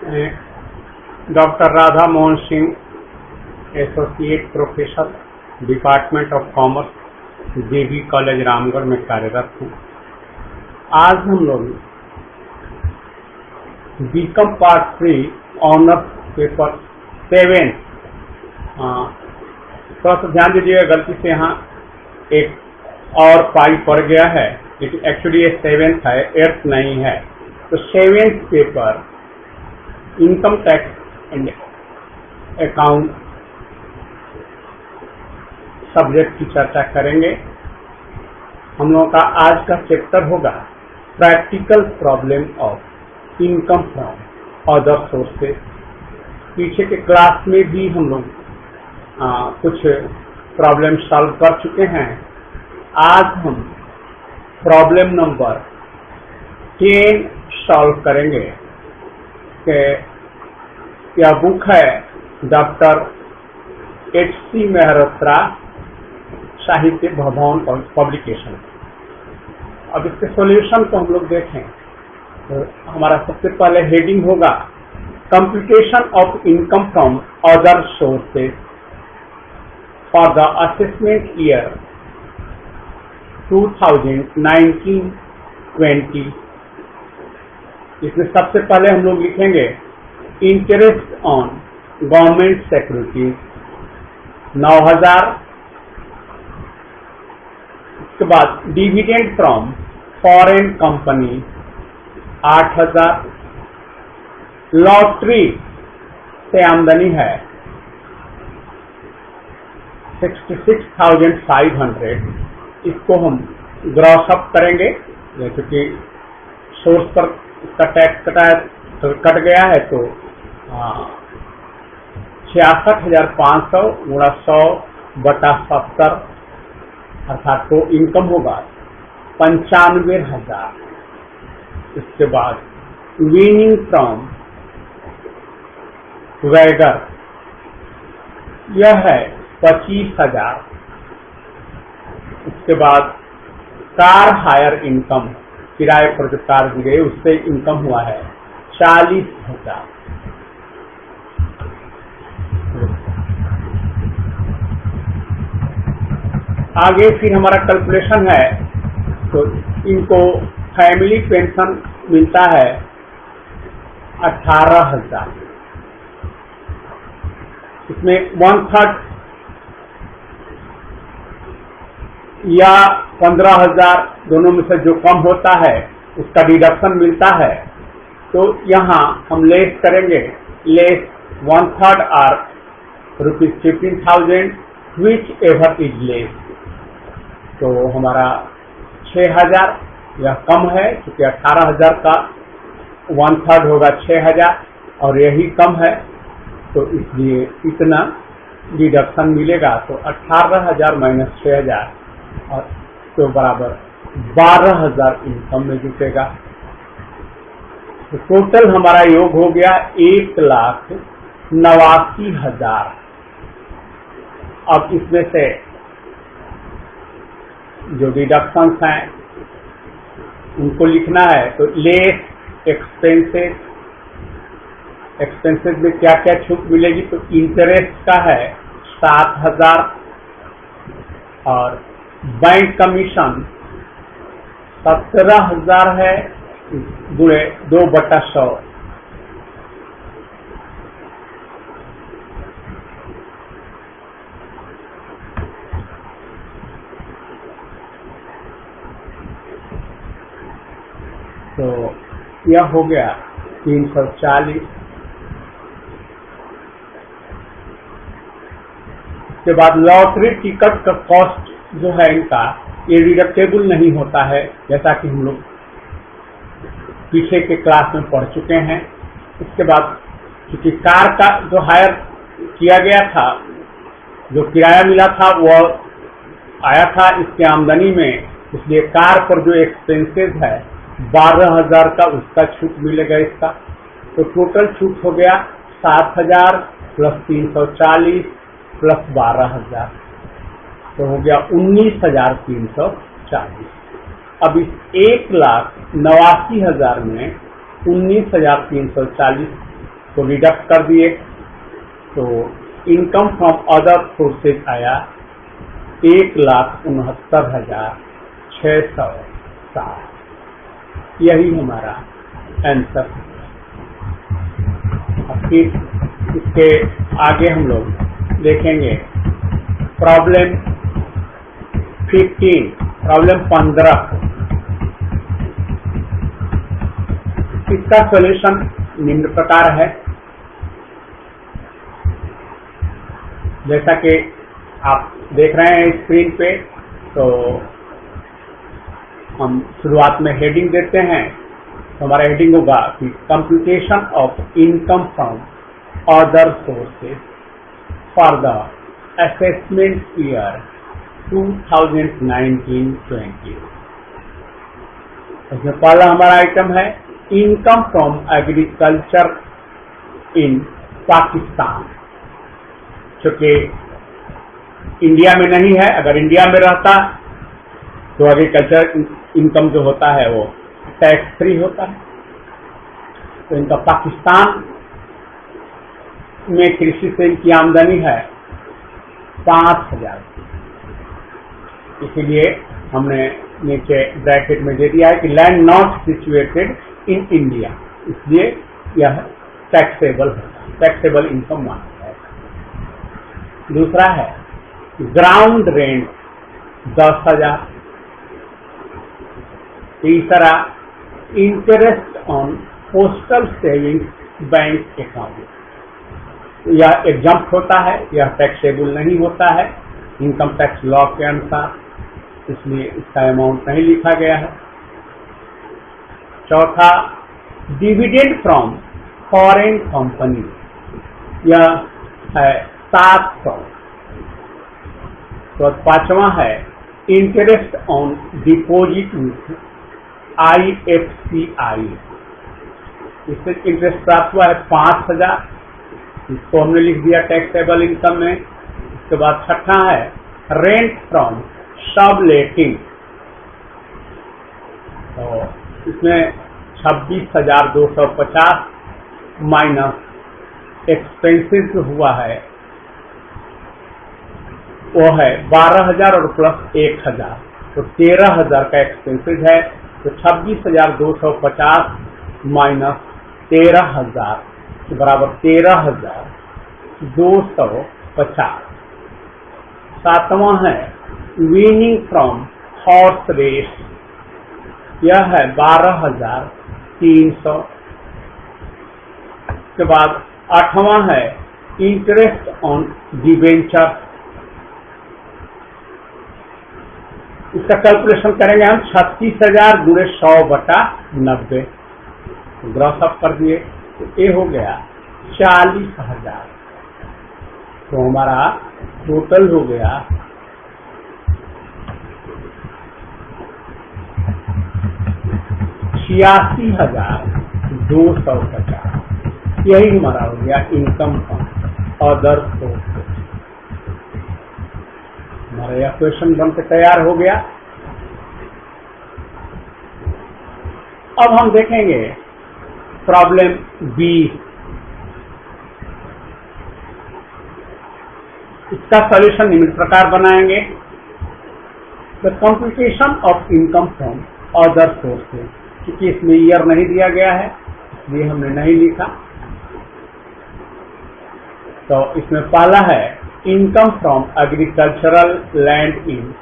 Doctor Radha Mohan Singh, associate professor, department of commerce, JB college Ramgarh में कार्यरत हूँ। आज हम लोग बीकॉम पार्ट 3 ऑनर्स पेपर 7, थोड़ा सा ध्यान दीजिएगा, गलती से यहाँ एक और पाई पड़ गया है, लेकिन एक्चुअली ये 7th है, 8th नहीं है। तो 7th paper income tax and account subject की चर्चा करेंगे। हम लोगों का आज का चैप्टर होगा practical problem of income from other sources. पीछे के क्लास में भी हम लोग कुछ प्रॉब्लम सॉल्व कर चुके हैं। आज हम प्रॉब्लम नंबर 10 सॉल्व करेंगे। कि यह बुक है डॉक्टर H.C. मेहरोत्रा, साहित्य भवन पब्लिकेशन। अब इसके सॉल्यूशन को हम लोग देखें तो हमारा सबसे पहले हेडिंग होगा computation of income from other sources for the assessment year 2019-20। इसमें सबसे पहले हम लोग लिखेंगे इंटरेस्ट ऑन गवर्नमेंट सिक्योरिटीज 9000। उसके बाद dividend from foreign company 8000। Lottery से आमदनी है 66,500। इसको हम ग्रॉस अप करेंगे, क्योंकि सोर्स पर इसका टैक्स कट गया है, तो 66,500 गुणा 100/70 अर्थात तो इनकम होगा 95,000। इसके बाद विनिंग फ्रॉम वैगर यह है 25,000। उसके बाद कार हायर इनकम, किराए पर जो कार दी गई उससे इनकम हुआ है 40,000। आगे फिर हमारा कैलकुलेशन है, तो इनको फैमिली पेंशन मिलता है 18,000। इसमें 1/3 या 15,000 दोनों में से जो कम होता है उसका डिडक्शन मिलता है। तो यहाँ हम लेस करेंगे, less 1/3 or ₹15,000 whichever is less. तो हमारा 6,000 यह कम है, क्योंकि 18,000 का 1/3 होगा 6,000 और यही कम है, तो इसलिए इतना डिडक्शन मिलेगा। तो 18,000 माइनस 6,000 और तो बराबर 12,000 इनकम में जुटेगा। तो टोटल हमारा योग हो गया 1,89,000। अब इसमें से जो डिडक्शंस हैं उनको लिखना है, तो लेस एक्सपेंसेस। एक्सपेंसेस में क्या क्या छूट मिलेगी, तो इंटरेस्ट का है 7,000 और बैंक कमीशन 17,000 है गुणे 2/100। तो यह हो गया 340। उसके बाद लॉटरी टिकट का कॉस्ट जो है इनका ये डिडक्टेबल नहीं होता है, जैसा कि हम लोग पीछे के क्लास में पढ़ चुके हैं। इसके बाद क्योंकि कार का जो हायर किया गया था, जो किराया मिला था वो आया था इसके आमदनी में, इसलिए कार पर जो एक्सपेंसेस है 12,000 का उसका छूट मिलेगा इसका। तो टोटल छूट हो गया 7,000 प्लस 340 प्लस 12,000, तो हो गया 19,340। अब इस 1,89,000 में 19,340 को डिडक्ट कर दिए तो इनकम फ्रॉम अदर सोर्सेज आया 1,69,607। यही हमारा आंसर। अब फिर इसके आगे हम लोग देखेंगे प्रॉब्लम 15, प्रॉब्लम 15। इसका सॉल्यूशन निम्न प्रकार है। जैसा कि आप देख रहे हैं स्क्रीन पे, तो हम शुरुआत में हेडिंग देते हैं। तो हमारा हेडिंग होगा कि computation of income from other sources for the assessment year 2019-20। इसमें पहला हमारा आइटम है income from agriculture in Pakistan. चूंकि इंडिया में नहीं है, अगर इंडिया में रहता तो एग्रीकल्चर इनकम जो होता है वो टैक्स फ्री होता है। तो इनका पाकिस्तान में कृषि से इनकी आमदनी है 5,000। इसीलिए हमने नीचे ब्रैकेट में दे दिया है कि land not situated in India, इसलिए यह टैक्सेबल होगा, टैक्सेबल इनकम माना जाएगा। दूसरा है ग्राउंड रेंट 10,000। तीसरा interest on postal savings bank account, यह एग्जम्प्ट होता है, यह टैक्सेबल नहीं होता है इनकम टैक्स लॉ के अनुसार, इसलिए इसका अमाउंट नहीं लिखा गया है। चौथा डिविडेंड फ्रॉम फॉरेन कंपनी, यह है 700। तो पांचवा है interest on deposit with IFCI, इससे इंटरेस्ट प्राप्त हुआ है 5,000, इसको हमने लिख दिया टैक्सेबल इनकम में। इसके बाद छठा है रेंट फ्रॉम सबलेटिंग, तो इसमें 26,250 माइनस एक्सपेंसेस जो हुआ है वो है 12,000 और प्लस 1,000, तो 13,000 का एक्सपेंसेस है। तो 26,250 माइनस 13,000 बराबर 13,250। सातवां है विनिंग फ्रॉम हॉर्स रेस, यह है 12,300। के बाद आठवां है इंटरेस्ट ऑन डिवेंचर, इसका कैलकुलेशन करेंगे हम 36,000 गुणे 100/90, ग्रॉस अप कर दिए तो ये हो गया 40,000। तो हमारा टोटल हो गया 86,250। यही हमारा हो गया इनकम फ्रॉम अदर सोर्सेज। हमारा यह क्वेश्चन बनकर तैयार हो गया। अब हम देखेंगे प्रॉब्लम 20। इसका सॉल्यूशन निम्न प्रकार बनाएंगे। The computation of income from other sources, क्योंकि इसमें ईयर नहीं दिया गया है इसलिए हमने नहीं लिखा। तो इसमें पहला है income from agricultural land in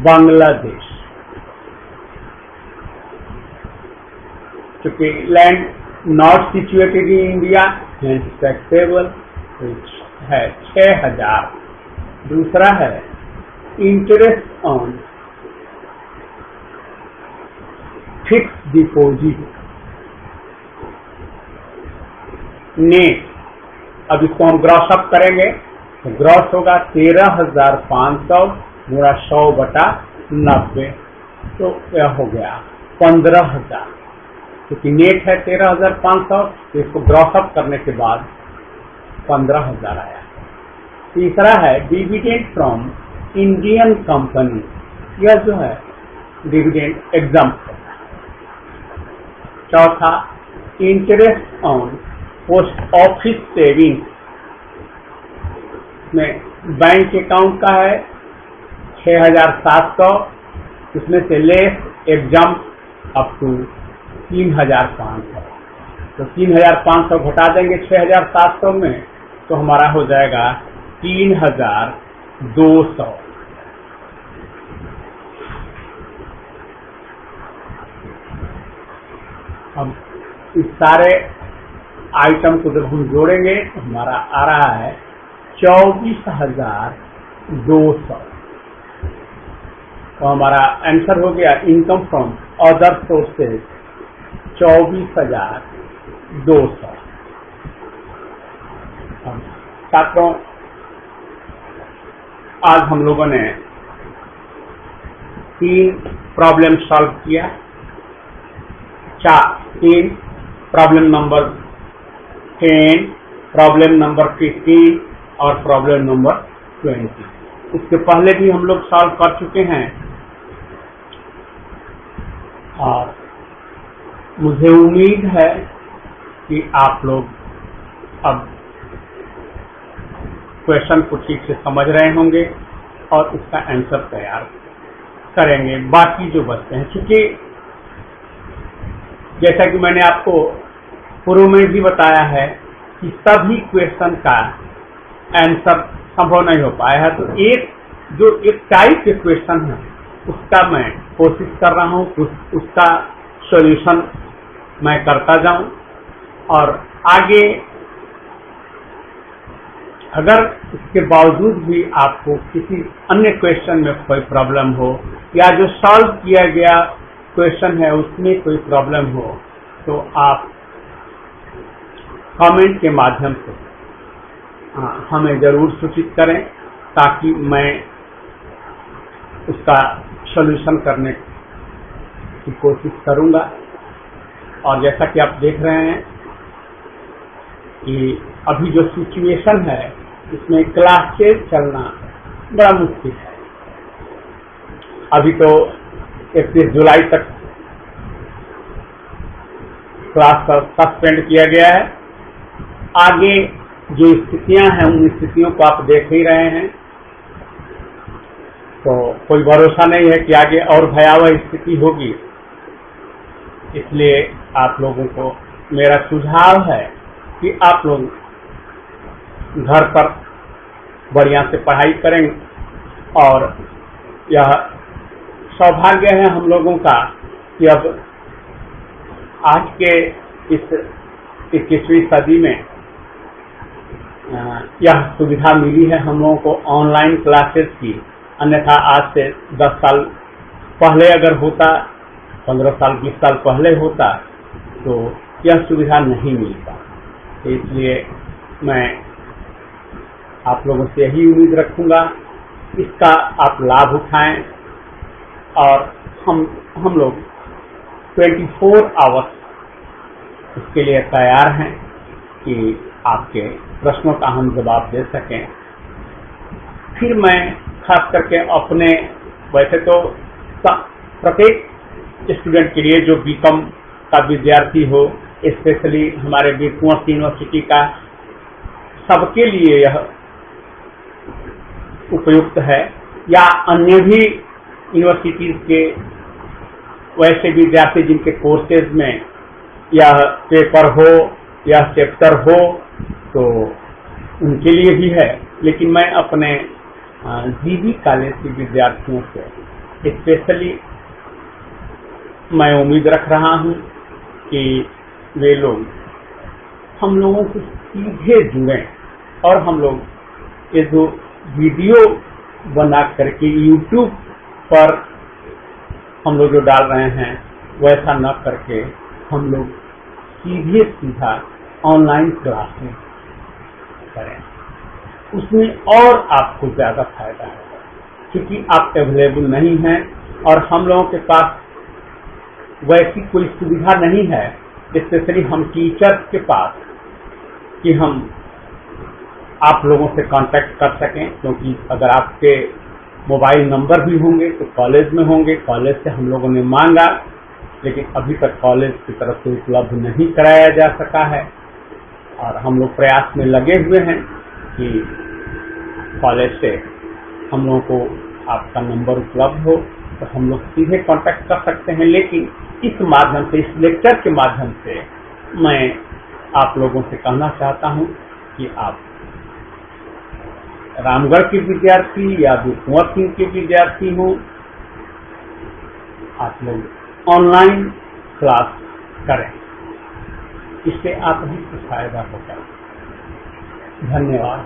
Bangladesh. क्योंकि land not situated in India taxable है 6,000। दूसरा है interest on fix deposit net, अब इसको हम ग्रॉस अप करेंगे तो ग्रॉस होगा 13,500 गुणा 100/90, तो यह हो गया 15,000। क्योंकि नेट है 13,500, तो इसको ग्रॉस अप करने के बाद 15,000 आया। तीसरा है डिविडेंड फ्रॉम इंडियन कंपनी, यह जो है डिविडेंड एग्जम्प्ट होता है। चौथा interest on post office savings में बैंक अकाउंट का है 6,700, इसमें से लेस एग्जाम अप टू 3,500। तो 3,500 घटा देंगे 6,700 में, तो हमारा हो जाएगा 3,200। अब इस सारे आइटम को जब हम जोड़ेंगे तो हमारा आ रहा है 24,200। तो हमारा आंसर हो गया इनकम फ्रॉम अदर सोर्सेज 24,200। छात्रों, आज हम लोगों ने 3 प्रॉब्लम सॉल्व किया। 3 प्रॉब्लम नंबर 10, प्रॉब्लम नंबर 15 और प्रॉब्लम नंबर 20। इसके पहले भी हम लोग सॉल्व कर चुके हैं और मुझे उम्मीद है कि आप लोग अब क्वेश्चन को ठीक से समझ रहे होंगे और उसका आंसर तैयार करेंगे। बाकी जो बचते हैं, क्योंकि जैसा कि मैंने आपको पूर्व में भी बताया है कि सभी क्वेश्चन का आंसर संभव नहीं हो पाया है, तो एक टाइप के क्वेश्चन है उसका मैं कोशिश कर रहा हूँ, उसका सॉल्यूशन मैं करता जाऊं और आगे अगर इसके बावजूद भी आपको किसी अन्य क्वेश्चन में कोई प्रॉब्लम हो या जो सॉल्व किया गया क्वेश्चन है उसमें कोई प्रॉब्लम हो, तो आप कमेंट के माध्यम से हमें जरूर सूचित करें, ताकि मैं उसका सॉल्यूशन करने की कोशिश करूंगा। और जैसा कि आप देख रहे हैं कि अभी जो सिचुएशन है इसमें क्लासेस चलना बड़ा मुश्किल है। अभी तो 31 जुलाई तक क्लास का सस्पेंड किया गया है। आगे जो स्थितियां हैं उन स्थितियों को आप देख ही रहे हैं, तो कोई भरोसा नहीं है कि आगे और भयावह स्थिति होगी। इसलिए आप लोगों को मेरा सुझाव है कि आप लोग घर पर बढ़िया से पढ़ाई करें। और यह सौभाग्य है हम लोगों का कि अब आज के इस 21वीं सदी में यह सुविधा मिली है हम लोगों को ऑनलाइन क्लासेस की। अन्यथा आज से 10 साल पहले अगर होता, 15 साल 20 साल पहले होता, तो यह सुविधा नहीं मिलता। इसलिए मैं आप लोगों से यही उम्मीद रखूंगा, इसका आप लाभ उठाएं और हम लोग 24 आवर्स इसके लिए तैयार हैं कि आपके प्रश्नों का हम जवाब दे सकें। फिर मैं खास करके अपने, वैसे तो प्रत्येक स्टूडेंट के लिए जो बीकॉम का विद्यार्थी हो, स्पेशली हमारे वीर कुंवर यूनिवर्सिटी का, सबके लिए यह उपयुक्त है, या अन्य भी यूनिवर्सिटीज के वैसे विद्यार्थी जिनके कोर्सेज में यह पेपर हो या चैप्टर हो, तो उनके लिए भी है। लेकिन मैं अपने जीबी कॉलेज के विद्यार्थियों से स्पेशली मैं उम्मीद रख रहा हूं कि वे लोग हम लोगों से सीधे जुड़ें और हम लोग ये जो वीडियो बना करके YouTube पर हम लोग जो डाल रहे हैं वैसा न करके हम लोग सीधा ऑनलाइन क्लासेस करें, उसमें और आपको ज़्यादा फायदा है, क्योंकि आप अवेलेबल नहीं हैं और हम लोगों के पास वैसी कोई सुविधा नहीं है, स्पेशली हम टीचर्स के पास, कि हम आप लोगों से कांटेक्ट कर सकें। क्योंकि अगर आपके मोबाइल नंबर भी होंगे तो कॉलेज में होंगे, कॉलेज से हम लोगों ने मांगा, लेकिन अभी तक कॉलेज की तरफ से उपलब्ध नहीं कराया जा सका है। और हम लोग प्रयास में लगे हुए हैं कि कॉलेज से हम लोगों को आपका नंबर उपलब्ध हो तो हम लोग सीधे कांटेक्ट कर सकते हैं, लेकिन इस माध्यम से, इस लेक्चर के माध्यम से मैं आप लोगों से कहना चाहता हूं कि आप रामगढ़ के विद्यार्थी या कुंवर सिंह के विद्यार्थी हो, आप लोग ऑनलाइन क्लास करें, इससे आप ही को फायदा होगा। धन्यवाद।